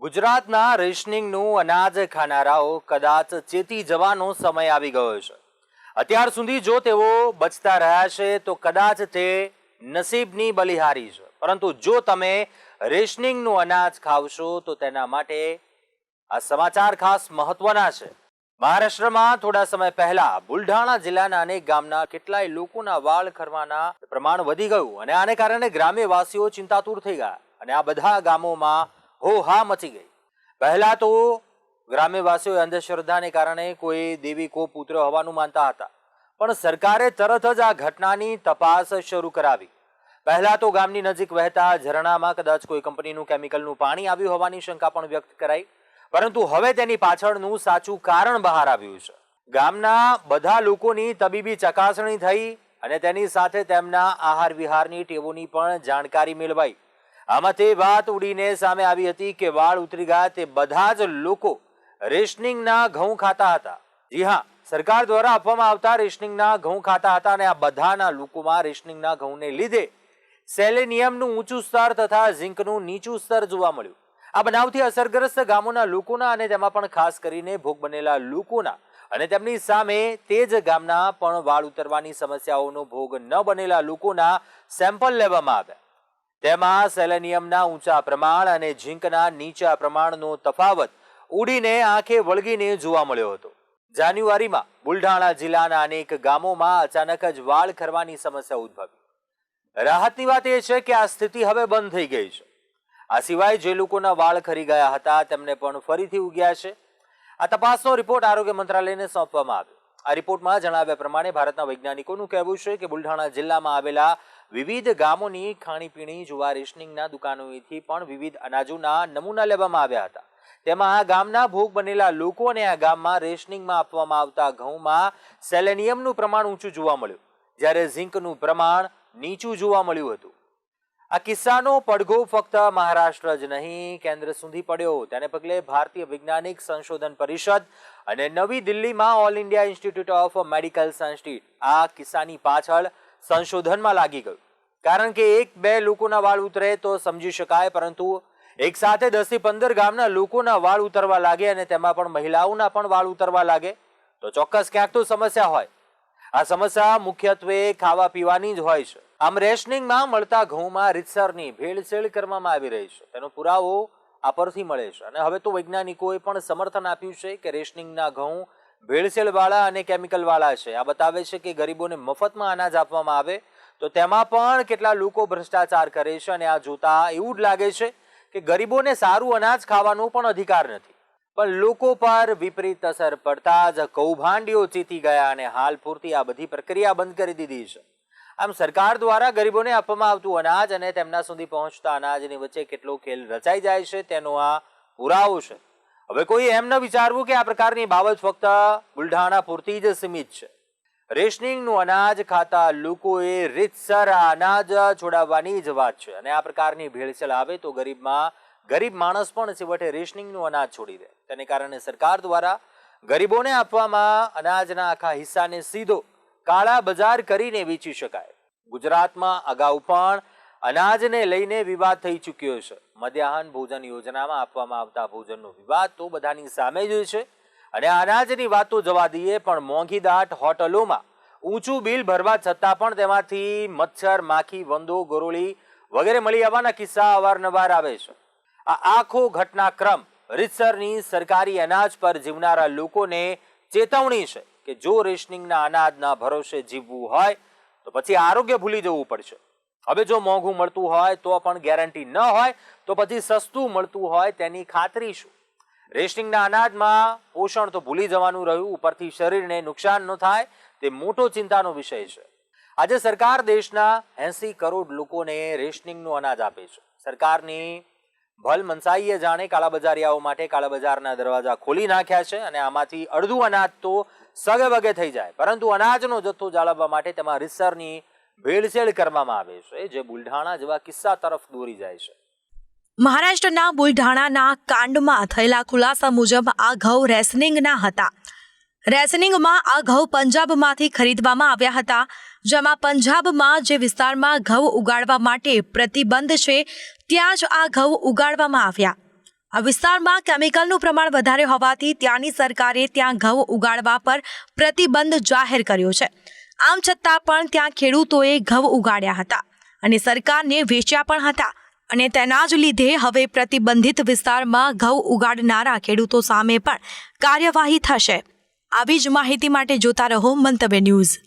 ગુજરાતના રેશનિંગનું અનાજ ખાનારાઓ કદાચ ચેતી જવાનો સમય આવી ગયો છે। અત્યાર સુધી જો તેઓ બચતા રહ્યા છે તો કદાચ તે નસીબની બલિહારી છે, પરંતુ જો તમે રેશનિંગનું અનાજ ખાવશો તો તેના માટે આ સમાચાર ખાસ મહત્વના છે। મહારાષ્ટ્રમાં થોડા સમય પહેલા બુલઢાણા જિલ્લાના અનેક ગામના કેટલાય લોકોના વાળ ખરવાના પ્રમાણ વધી ગયું અને આને કારણે ગ્રામ્યવાસીઓ ચિંતાતુર થઈ ગયા અને આ બધા ગામોમાં હોહા મચી ગઈ। પહેલા તો ગ્રામ્યવાસીઓ અંધશ્રદ્ધાને કારણે કોઈ દેવી કો પુત્ર હોવાનું માનતા હતા, પણ સરકારે તરત જ આ ઘટનાની તપાસ શરૂ કરાવી। પહેલા તો ગામની નજીક વહેતા ઝરણામાં કદાચ કોઈ કંપનીનું કેમિકલનું પાણી આવ્યું હોવાની શંકા પણ વ્યક્ત કરાઈ, પરંતુ હવે તેની પાછળનું સાચું કારણ બહાર આવ્યું છે। ગામના બધા લોકોની તબીબી ચકાસણી થઈ અને તેની સાથે તેમના આહાર વિહારની ટેવોની પણ જાણકારી મેળવાઈ। આમાં તે વાત ઉડીને સામે આવી હતી કે વાળ ઉતરી ગયા તે બધા જ લોકો રેશનિંગના ઘઉં ખાતા હતા। જી હા, સરકાર દ્વારા આપવામાં આવતા રેશનિંગના ઘઉં ખાતા હતા અને આ બધાના લોકોમાં રેશનિંગના ઘઉંને લીધે સેલેનિયમનું ઊંચું સ્તર તથા ઝિંકનું નીચું સ્તર જોવા મળ્યું। આ બનાવથી અસરગ્રસ્ત ગામોના લોકોના અને તેમાં પણ ખાસ કરીને ભોગ બનેલા લોકોના અને તેમની સામે તે જ ગામના પણ વાળ ઉતરવાની સમસ્યાઓનો ભોગ ન બનેલા લોકોના સેમ્પલ લેવામાં આવ્યા। તેમાં સેલેનિયમના ઊંચા પ્રમાણ અને ઝિંકના નીચા પ્રમાણનો તફાવત ઉડીને આંખે વળગીને જોવા મળ્યો હતો। જાન્યુઆરીમાં બુલઢાણા જિલ્લાના અનેક ગામોમાં અચાનક જ વાળ ખરવાની સમસ્યા ઉદ્ભવી। રાહતની વાત એ છે કે આ સ્થિતિ હવે બંધ થઈ ગઈ છે। આ સિવાય જે લોકોના વાળ ખરી ગયા હતા તેમને પણ ફરીથી ઉગ્યા છે। આ તપાસનો રિપોર્ટ આરોગ્ય મંત્રાલયને સોંપવામાં આવ્યો। આ રિપોર્ટમાં જણાવ્યા પ્રમાણે ભારતના વૈજ્ઞાનિકોનું કહેવું છે કે બુલઢાણા જિલ્લામાં આવેલા વિવિધ ગામોની ખાણીપીણી જોવા રેશનિંગના દુકાનોથી પણ વિવિધ અનાજોના નમૂના લેવામાં આવ્યા હતા। તેમાં આ ગામના ભોગ બનેલા લોકો અને આ ગામમાં રેશનિંગમાં આપવામાં આવતા ઘઉંમાં સેલેનિયમનું પ્રમાણ ઊંચું જોવા મળ્યું, જ્યારે ઝિંકનું પ્રમાણ નીચું જોવા મળ્યું હતું। આ કિસ્સાનો પડઘો ફક્ત મહારાષ્ટ્ર જ નહીં, કેન્દ્ર સુધી પડ્યો। તેને પગલે ભારતીય વૈજ્ઞાનિક સંશોધન પરિષદ અને નવી દિલ્હીમાં all India institute of medical science આ કિસ્સાની પાછળ સંશોધનમાં લાગી ગયું। કારણ કે એક બે લોકોના વાળ ઉતરે તો સમજી શકાય, પરંતુ એક સાથે 10 થી 15 ગામના લોકોના વાળ ઉતરવા લાગે અને તેમાં પણ મહિલાઓના પણ વાળ ઉતરવા લાગે તો ચોક્કસ ક્યાંક તો સમસ્યા હોય। આ સમસ્યા મુખ્યત્વે ખાવા પીવાની જ હોય છે। આમ રેશનિંગમાં મળતા ઘઉંમાં રીતસરની ભેળસેળ કરવામાં આવી રહી છે, તેનો પુરાવો આ પરથી મળે છે અને હવે તો વૈજ્ઞાનિકોએ પણ સમર્થન આપ્યું છે કે રેશનિંગના ઘઉં ભેળસેળવાળા અને કેમિકલવાળા છે। આ બતાવે છે કે ગરીબોને મફતમાં અનાજ આપવામાં આવે તો તેમાં પણ કેટલા લોકો ભ્રષ્ટાચાર કરે છે અને આ જોતા એવું જ લાગે છે કે ગરીબોને સારું અનાજ ખાવાનો પણ અધિકાર નથી, પણ લોકો પર વિપરીત અસર પડતા જ કૌભાંડીઓ ચેતી ગયા અને હાલ પૂરતી આ બધી પ્રક્રિયા બંધ કરી દીધી છે। આમ સરકાર દ્વારા ગરીબોને આપવામાં આવતું અનાજ અને તેમના સુધી પહોંચતા અનાજની વચ્ચે કેટલો ખેલ રચાઈ જાય છે તેનો આ પુરાવો છે। હવે કોઈ એમ ન વિચારવું કે આ પ્રકારની બાબત ફક્ત બુલઢાણા પૂરતી જ સીમિત છે। રેશનિંગનું અનાજ ખાતા લોકોએ રીતસર આ અનાજ છોડાવવાની જ વાત છે અને આ પ્રકારની ભેળસેળ આવે તો ગરીબ માણસ પણ છેવટે રેશનિંગનું અનાજ છોડી દે। તેને કારણે સરકાર દ્વારા ગરીબોને આપવામાં અનાજના આખા હિસ્સાને સીધો કાળા બજાર કરીને વેચી શકાય। ગુજરાતમાં અગાઉ પણ અનાજને લઈને વિવાદ થઈ ચૂક્યો છે। મધ્યાહન ભોજન યોજનામાં આપવામાં આવતા ભોજનનો વિવાદ તો બધાની સામે જ છે અને અનાજની વાત તો જવા દઈએ, પણ મોંઘીદાટ હોટલોમાં ઊંચું બિલ ભરવા છતાં પણ તેમાંથી મચ્છર, માખી, વંદો, ગરોળી વગેરે મળી આવવાના કિસ્સા અવારનવાર આવે છે। આ આખો ઘટનાક્રમ રીતસરની સરકારી અનાજ પર જીવનારા લોકોને ચેતવણી છે કે જો રેશનિંગના અનાજના ભરોસે જીવવું હોય તો પછી આરોગ્ય ભૂલી જવું પડશે। હવે જો મોંઘું મળતું હોય તો પણ ગેરંટી ન હોય તો પછી સસ્તું મળતું હોય તેની ખાતરી શું? રેશનિંગના અનાજમાં પોષણ તો ભૂલી જવાનું રહ્યું, ઉપરથી શરીરને નુકસાન ન થાય તે મોટો ચિંતાનો વિષય છે। આજે સરકાર દેશના 80 કરોડ લોકોને રેશનિંગનું અનાજ આપે છે। સરકારની ભલ મનસાઈએ જાણે કાળાબજારિયાઓ માટે કાળાબજારના દરવાજા ખોલી નાખ્યા છે અને આમાંથી અડધું અનાજ તો સગે વગે થઈ જાય, પરંતુ અનાજનો જથ્થો જાળવવા માટે તેમાં રીતસરની ભેળસેળ કરવામાં આવે છે, જે બુલઢાણા જેવા કિસ્સા તરફ દોરી જાય છે। મહારાષ્ટ્રના બુલઢાણાના કાંડમાં થયેલા ખુલાસા મુજબ આ ઘઉં રેશનિંગના હતા। રેશનિંગમાં આ ઘઉં પંજાબમાંથી ખરીદવામાં આવ્યા હતા, જેમાં પંજાબમાં જે વિસ્તારમાં ઘઉં ઉગાડવા માટે પ્રતિબંધ છે ત્યાં જ આ ઘઉં ઉગાડવામાં આવ્યા। આ વિસ્તારમાં કેમિકલનું પ્રમાણ વધારે હોવાથી ત્યાંની સરકારે ત્યાં ઘઉં ઉગાડવા પર પ્રતિબંધ જાહેર કર્યો છે. આમ છતાં પણ ત્યાં ખેડૂતોએ ઘઉં ઉગાડ્યા હતા અને સરકારને વેચ્યા પણ હતા અને તેના જ લીધે હવે પ્રતિબંધિત વિસ્તારમાં ઘઉં ઉગાડનારા ખેડૂતો સામે પણ કાર્યવાહી થશે. આવી જ માહિતી માટે જોતા રહો મંતવ્ય ન્યૂઝ.